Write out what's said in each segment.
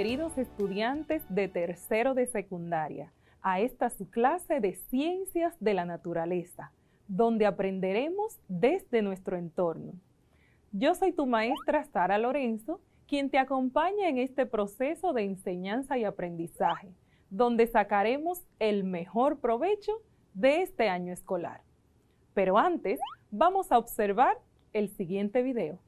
queridos estudiantes de tercero de secundaria, a esta su clase de Ciencias de la Naturaleza, donde aprenderemos desde nuestro entorno. Yo soy tu maestra Sara Lorenzo, quien te acompaña en este proceso de enseñanza y aprendizaje, donde sacaremos el mejor provecho de este año escolar. Pero antes, vamos a observar el siguiente video.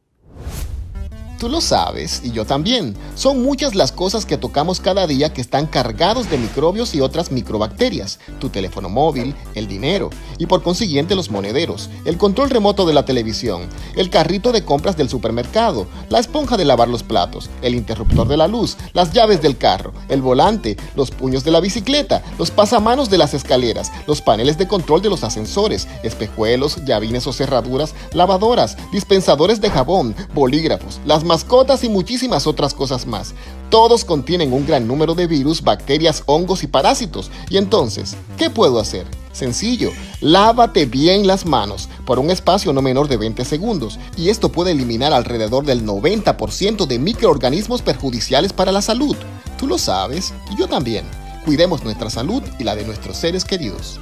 Tú lo sabes, y yo también. Son muchas las cosas que tocamos cada día que están cargados de microbios y otras microbacterias. Tu teléfono móvil, el dinero, y por consiguiente los monederos, el control remoto de la televisión, el carrito de compras del supermercado, la esponja de lavar los platos, el interruptor de la luz, las llaves del carro, el volante, los puños de la bicicleta, los pasamanos de las escaleras, los paneles de control de los ascensores, espejuelos, llavines o cerraduras, lavadoras, dispensadores de jabón, bolígrafos, las mascotas y muchísimas otras cosas más. Todos contienen un gran número de virus, bacterias, hongos y parásitos. Y entonces, ¿qué puedo hacer? Sencillo, lávate bien las manos por un espacio no menor de 20 segundos y esto puede eliminar alrededor del 90% de microorganismos perjudiciales para la salud. Tú lo sabes y yo también. Cuidemos nuestra salud y la de nuestros seres queridos.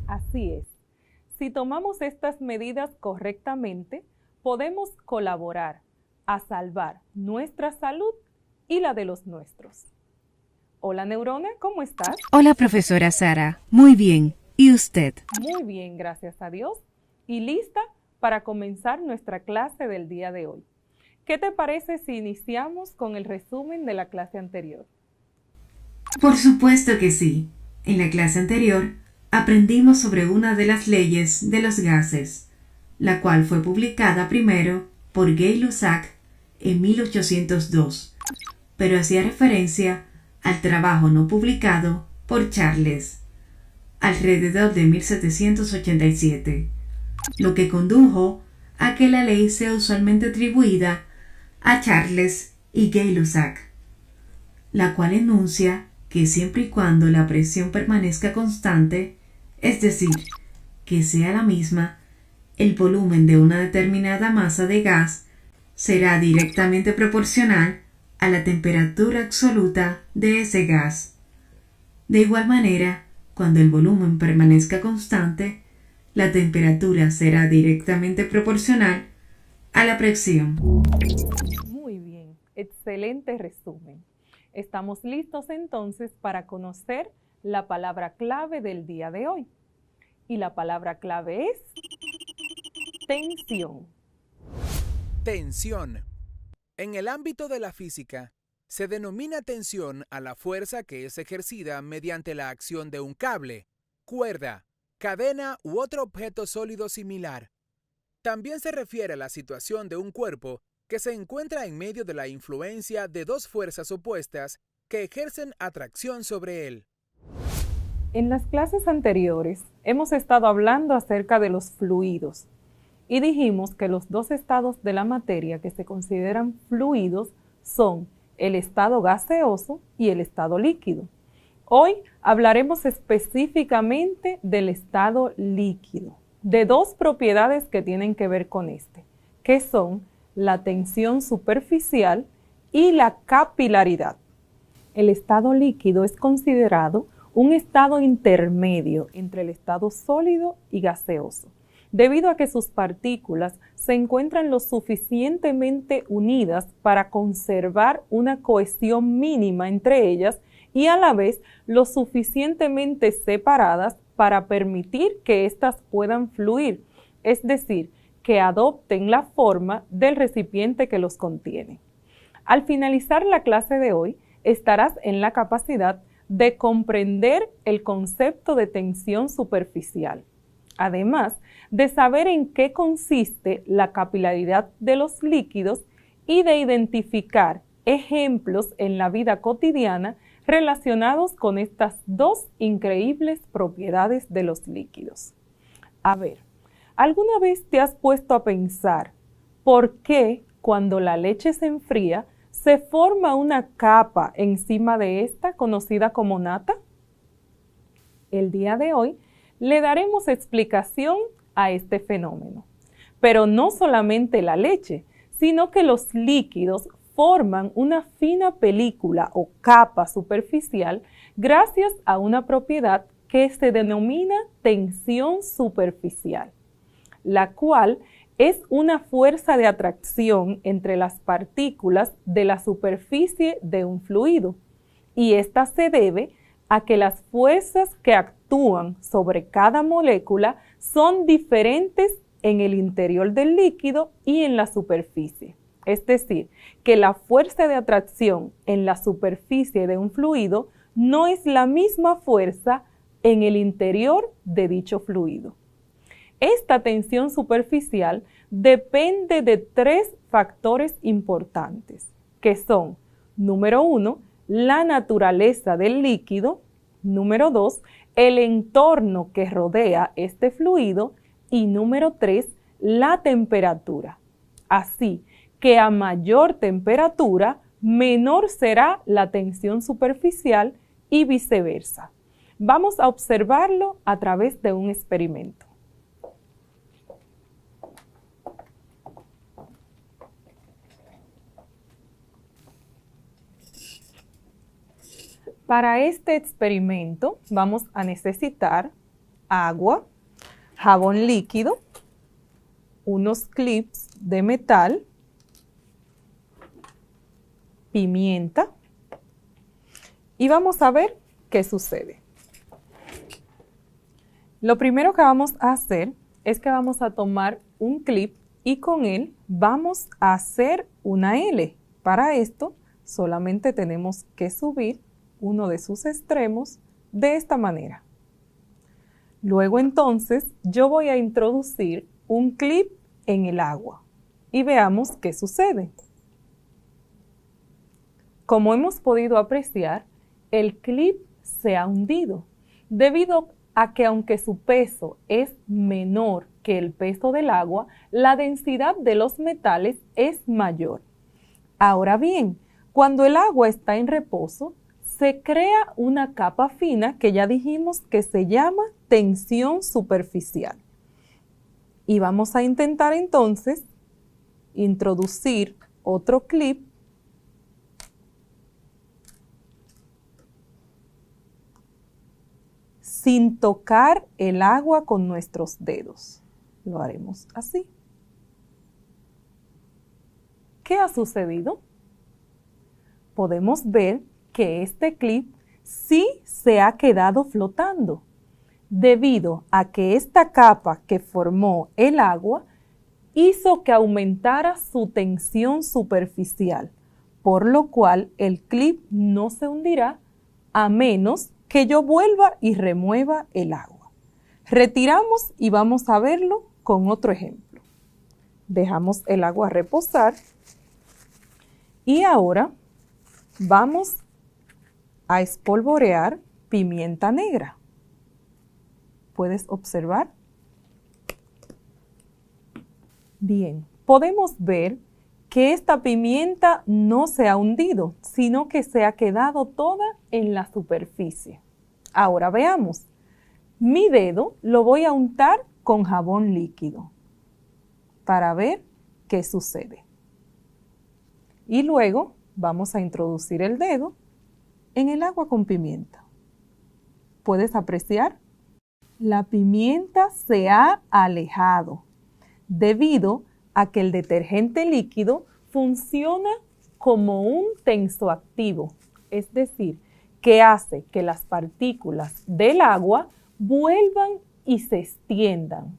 Así es. Si tomamos estas medidas correctamente, podemos colaborar a salvar nuestra salud y la de los nuestros. Hola, Neurona, ¿cómo estás? Hola, profesora Sara. Muy bien. ¿Y usted? Muy bien, gracias a Dios. Y lista para comenzar nuestra clase del día de hoy. ¿Qué te parece si iniciamos con el resumen de la clase anterior? Por supuesto que sí. En la clase anterior aprendimos sobre una de las leyes de los gases, la cual fue publicada primero por Gay-Lussac en 1802, pero hacía referencia al trabajo no publicado por Charles alrededor de 1787, lo que condujo a que la ley sea usualmente atribuida a Charles y Gay-Lussac, la cual enuncia que siempre y cuando la presión permanezca constante, es decir, que sea la misma, el volumen de una determinada masa de gas será directamente proporcional a la temperatura absoluta de ese gas. De igual manera, cuando el volumen permanezca constante, la temperatura será directamente proporcional a la presión. Muy bien, excelente resumen. Estamos listos entonces para conocer la palabra clave del día de hoy. Y la palabra clave es tensión. Tensión. En el ámbito de la física, se denomina tensión a la fuerza que es ejercida mediante la acción de un cable, cuerda, cadena u otro objeto sólido similar. También se refiere a la situación de un cuerpo que se encuentra en medio de la influencia de dos fuerzas opuestas que ejercen atracción sobre él. En las clases anteriores hemos estado hablando acerca de los fluidos y dijimos que los dos estados de la materia que se consideran fluidos son el estado gaseoso y el estado líquido. Hoy hablaremos específicamente del estado líquido, de dos propiedades que tienen que ver con este, que son la tensión superficial y la capilaridad. El estado líquido es considerado un estado intermedio entre el estado sólido y gaseoso, debido a que sus partículas se encuentran lo suficientemente unidas para conservar una cohesión mínima entre ellas y a la vez lo suficientemente separadas para permitir que éstas puedan fluir, es decir, que adopten la forma del recipiente que los contiene. Al finalizar la clase de hoy, estarás en la capacidad de comprender el concepto de tensión superficial, además de saber en qué consiste la capilaridad de los líquidos y de identificar ejemplos en la vida cotidiana relacionados con estas dos increíbles propiedades de los líquidos. A ver, ¿alguna vez te has puesto a pensar por qué cuando la leche se enfría se forma una capa encima de esta conocida como nata? El día de hoy le daremos explicación a este fenómeno. Pero no solamente la leche, sino que los líquidos forman una fina película o capa superficial gracias a una propiedad que se denomina tensión superficial, la cual es una fuerza de atracción entre las partículas de la superficie de un fluido, y esta se debe a que las fuerzas que actúan sobre cada molécula son diferentes en el interior del líquido y en la superficie. Es decir, que la fuerza de atracción en la superficie de un fluido no es la misma fuerza en el interior de dicho fluido. Esta tensión superficial depende de 3 factores importantes, que son, número 1, la naturaleza del líquido, número 2, el entorno que rodea este fluido y número 3, la temperatura. Así que a mayor temperatura, menor será la tensión superficial y viceversa. Vamos a observarlo a través de un experimento. Para este experimento vamos a necesitar agua, jabón líquido, unos clips de metal, pimienta y vamos a ver qué sucede. Lo primero que vamos a hacer es que vamos a tomar un clip y con él vamos a hacer una L. Para esto solamente tenemos que subir uno de sus extremos de esta manera. Luego entonces yo voy a introducir un clip en el agua y veamos qué sucede. Como hemos podido apreciar, el clip se ha hundido debido a que aunque su peso es menor que el peso del agua, la densidad de los metales es mayor. Ahora bien, cuando el agua está en reposo, se crea una capa fina que ya dijimos que se llama tensión superficial. Y vamos a intentar entonces introducir otro clip sin tocar el agua con nuestros dedos. Lo haremos así. ¿Qué ha sucedido? Podemos ver que este clip sí se ha quedado flotando, debido a que esta capa que formó el agua hizo que aumentara su tensión superficial, por lo cual el clip no se hundirá a menos que yo vuelva y remueva el agua. Retiramos y vamos a verlo con otro ejemplo. Dejamos el agua reposar y ahora vamos a espolvorear pimienta negra. ¿Puedes observar? Bien, podemos ver que esta pimienta no se ha hundido, sino que se ha quedado toda en la superficie. Ahora veamos. Mi dedo lo voy a untar con jabón líquido para ver qué sucede. Y luego vamos a introducir el dedo en el agua con pimienta. ¿Puedes apreciar? La pimienta se ha alejado debido a que el detergente líquido funciona como un tensoactivo, es decir, que hace que las partículas del agua vuelvan y se extiendan,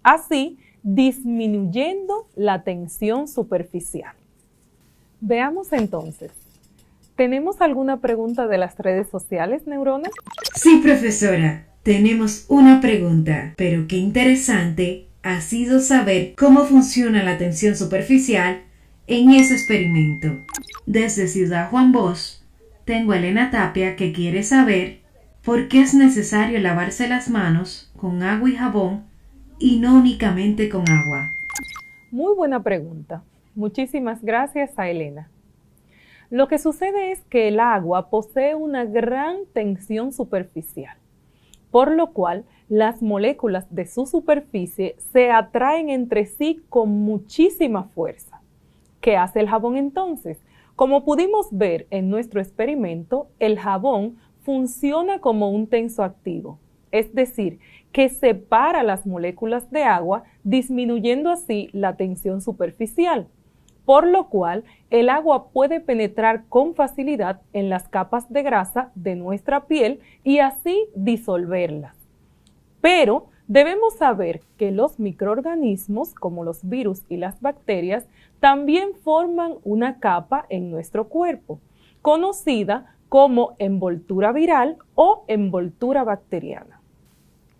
así disminuyendo la tensión superficial. Veamos entonces. ¿Tenemos alguna pregunta de las redes sociales, Neuronas? Sí, profesora, tenemos una pregunta, pero qué interesante ha sido saber cómo funciona la tensión superficial en ese experimento. Desde Ciudad Juan Bosch, tengo a Elena Tapia que quiere saber por qué es necesario lavarse las manos con agua y jabón y no únicamente con agua. Muy buena pregunta. Muchísimas gracias a Elena. Lo que sucede es que el agua posee una gran tensión superficial, por lo cual las moléculas de su superficie se atraen entre sí con muchísima fuerza. ¿Qué hace el jabón entonces? Como pudimos ver en nuestro experimento, el jabón funciona como un tensoactivo, es decir, que separa las moléculas de agua, disminuyendo así la tensión superficial, por lo cual el agua puede penetrar con facilidad en las capas de grasa de nuestra piel y así disolverlas. Pero debemos saber que los microorganismos, como los virus y las bacterias, también forman una capa en nuestro cuerpo, conocida como envoltura viral o envoltura bacteriana.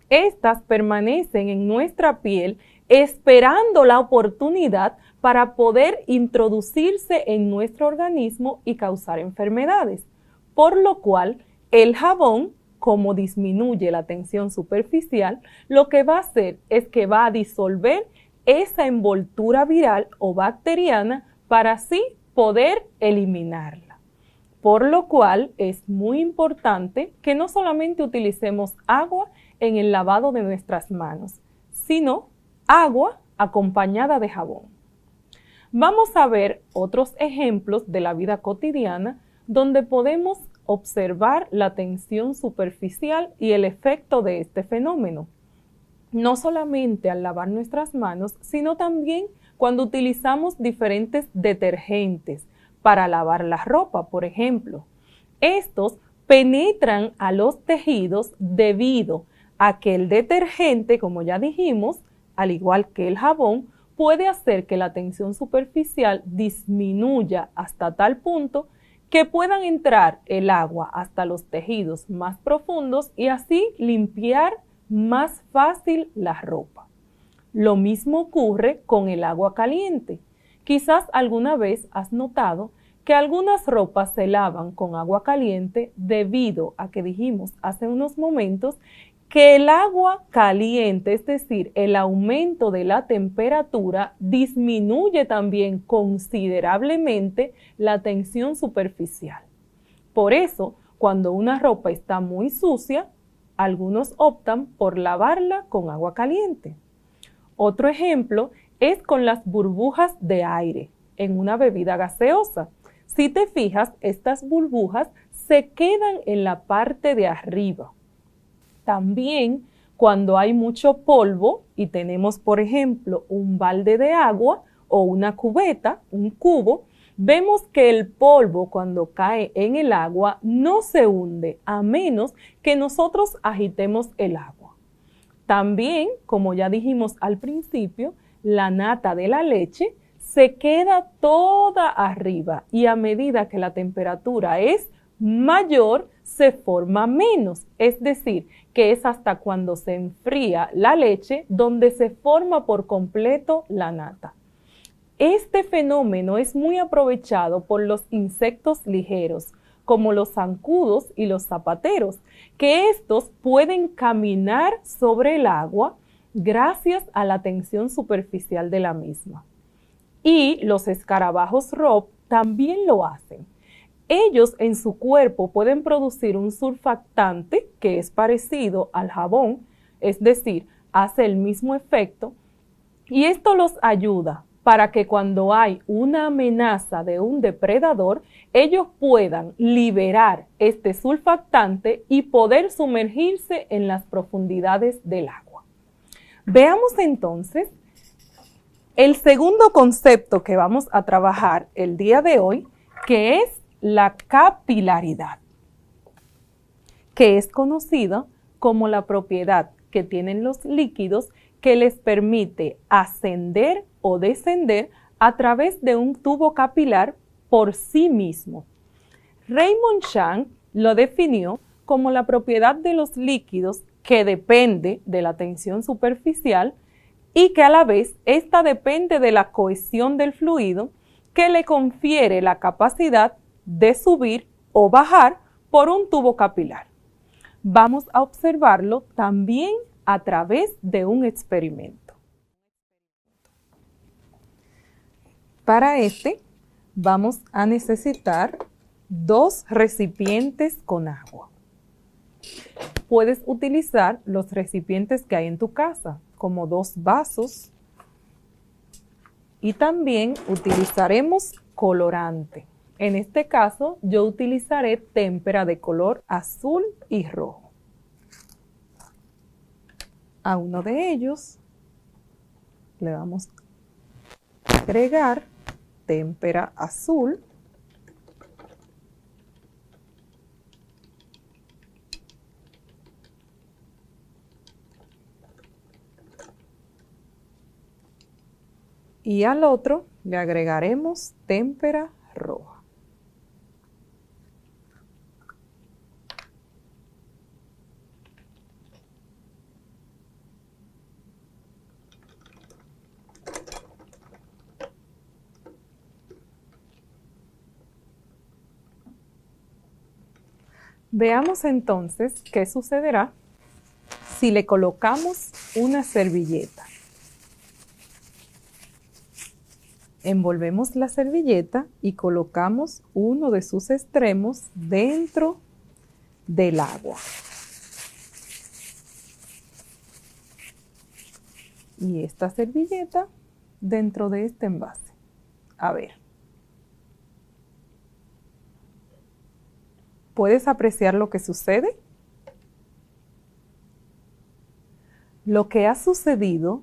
Estas permanecen en nuestra piel esperando la oportunidad para poder introducirse en nuestro organismo y causar enfermedades, por lo cual el jabón, como disminuye la tensión superficial, lo que va a hacer es que va a disolver esa envoltura viral o bacteriana para así poder eliminarla. Por lo cual es muy importante que no solamente utilicemos agua en el lavado de nuestras manos, sino agua acompañada de jabón. Vamos a ver otros ejemplos de la vida cotidiana donde podemos observar la tensión superficial y el efecto de este fenómeno. No solamente al lavar nuestras manos, sino también cuando utilizamos diferentes detergentes para lavar la ropa, por ejemplo. Estos penetran a los tejidos debido a que el detergente, como ya dijimos, al igual que el jabón, puede hacer que la tensión superficial disminuya hasta tal punto que puedan entrar el agua hasta los tejidos más profundos y así limpiar más fácil la ropa. Lo mismo ocurre con el agua caliente. Quizás alguna vez has notado que algunas ropas se lavan con agua caliente debido a que dijimos hace unos momentos que el agua caliente, es decir, el aumento de la temperatura, disminuye también considerablemente la tensión superficial. Por eso, cuando una ropa está muy sucia, algunos optan por lavarla con agua caliente. Otro ejemplo es con las burbujas de aire en una bebida gaseosa. Si te fijas, estas burbujas se quedan en la parte de arriba. También cuando hay mucho polvo y tenemos, por ejemplo, un balde de agua o una cubeta, un cubo, vemos que el polvo cuando cae en el agua no se hunde a menos que nosotros agitemos el agua. También, como ya dijimos al principio, la nata de la leche se queda toda arriba y a medida que la temperatura es mayor, se forma menos, es decir, que es hasta cuando se enfría la leche donde se forma por completo la nata. Este fenómeno es muy aprovechado por los insectos ligeros, como los zancudos y los zapateros, que estos pueden caminar sobre el agua gracias a la tensión superficial de la misma. Y los escarabajos rock también lo hacen. Ellos en su cuerpo pueden producir un surfactante que es parecido al jabón, es decir, hace el mismo efecto, y esto los ayuda para que cuando hay una amenaza de un depredador, ellos puedan liberar este surfactante y poder sumergirse en las profundidades del agua. Veamos entonces el segundo concepto que vamos a trabajar el día de hoy, que es la capilaridad, que es conocida como la propiedad que tienen los líquidos que les permite ascender o descender a través de un tubo capilar por sí mismo. Raymond Chang lo definió como la propiedad de los líquidos que depende de la tensión superficial y que a la vez esta depende de la cohesión del fluido que le confiere la capacidad de subir o bajar por un tubo capilar. Vamos a observarlo también a través de un experimento. Para este vamos a necesitar 2 recipientes con agua. Puedes utilizar los recipientes que hay en tu casa, como 2 vasos, y también utilizaremos colorante. En este caso, yo utilizaré témpera de color azul y rojo. A uno de ellos le vamos a agregar témpera azul. Y al otro le agregaremos témpera roja. Veamos entonces qué sucederá si le colocamos una servilleta. Envolvemos la servilleta y colocamos uno de sus extremos dentro del agua. Y esta servilleta dentro de este envase. A ver. ¿Puedes apreciar lo que sucede? Lo que ha sucedido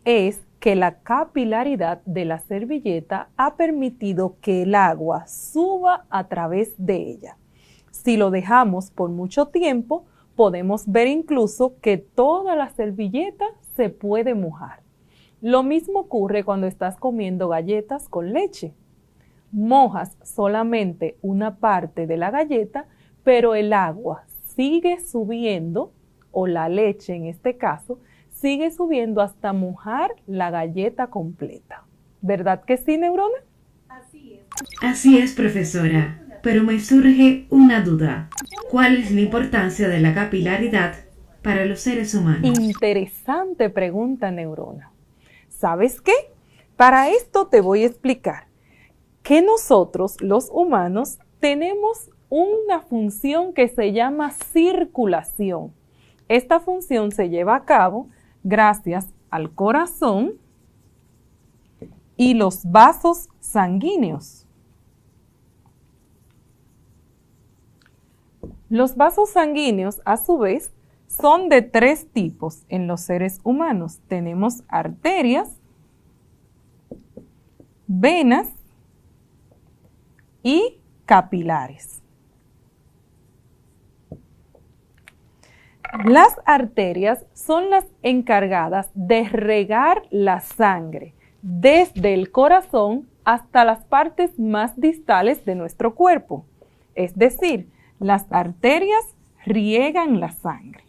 es que la capilaridad de la servilleta ha permitido que el agua suba a través de ella. Si lo dejamos por mucho tiempo, podemos ver incluso que toda la servilleta se puede mojar. Lo mismo ocurre cuando estás comiendo galletas con leche. Mojas solamente una parte de la galleta, pero el agua sigue subiendo, o la leche en este caso, sigue subiendo hasta mojar la galleta completa. ¿Verdad que sí, Neurona? Así es, profesora. Pero me surge una duda. ¿Cuál es la importancia de la capilaridad para los seres humanos? Interesante pregunta, Neurona. ¿Sabes qué? Para esto te voy a explicar que nosotros, los humanos, tenemos una función que se llama circulación. Esta función se lleva a cabo gracias al corazón y los vasos sanguíneos. Los vasos sanguíneos, a su vez, son de 3 tipos en los seres humanos. Tenemos arterias, venas y capilares. Las arterias son las encargadas de regar la sangre desde el corazón hasta las partes más distales de nuestro cuerpo. Es decir, las arterias riegan la sangre.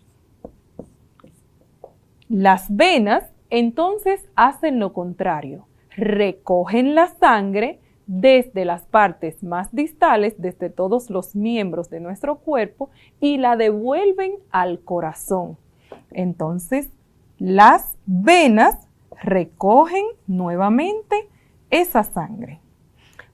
Las venas entonces hacen lo contrario, recogen la sangre desde las partes más distales, desde todos los miembros de nuestro cuerpo, y la devuelven al corazón. Entonces, las venas recogen nuevamente esa sangre.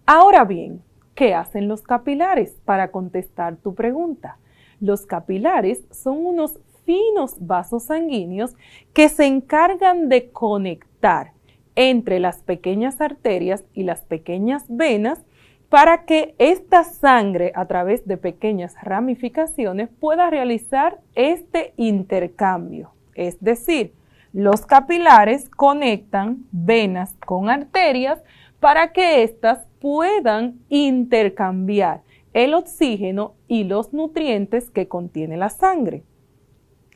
Ahora bien, ¿qué hacen los capilares? Para contestar tu pregunta, los capilares son unos finos vasos sanguíneos que se encargan de conectar entre las pequeñas arterias y las pequeñas venas para que esta sangre a través de pequeñas ramificaciones pueda realizar este intercambio. Es decir, los capilares conectan venas con arterias para que éstas puedan intercambiar el oxígeno y los nutrientes que contiene la sangre.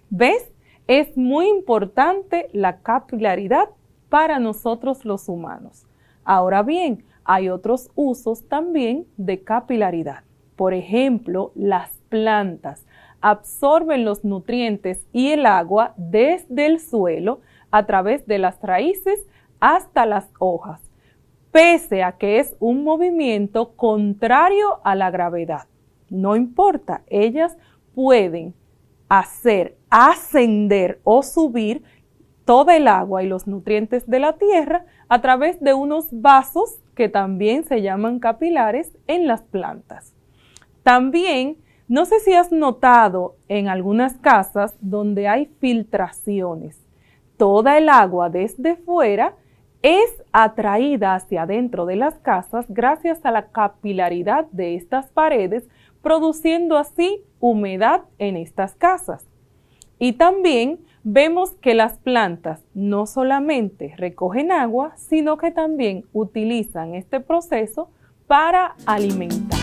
¿Ves? Es muy importante la capilaridad para nosotros los humanos. Ahora bien, hay otros usos también de capilaridad. Por ejemplo, las plantas absorben los nutrientes y el agua desde el suelo a través de las raíces hasta las hojas, pese a que es un movimiento contrario a la gravedad. No importa, ellas pueden hacer ascender o subir todo el agua y los nutrientes de la tierra a través de unos vasos que también se llaman capilares en las plantas. También, no sé si has notado en algunas casas donde hay filtraciones, toda el agua desde fuera es atraída hacia adentro de las casas gracias a la capilaridad de estas paredes, produciendo así humedad en estas casas. Y también vemos que las plantas no solamente recogen agua, sino que también utilizan este proceso para alimentar.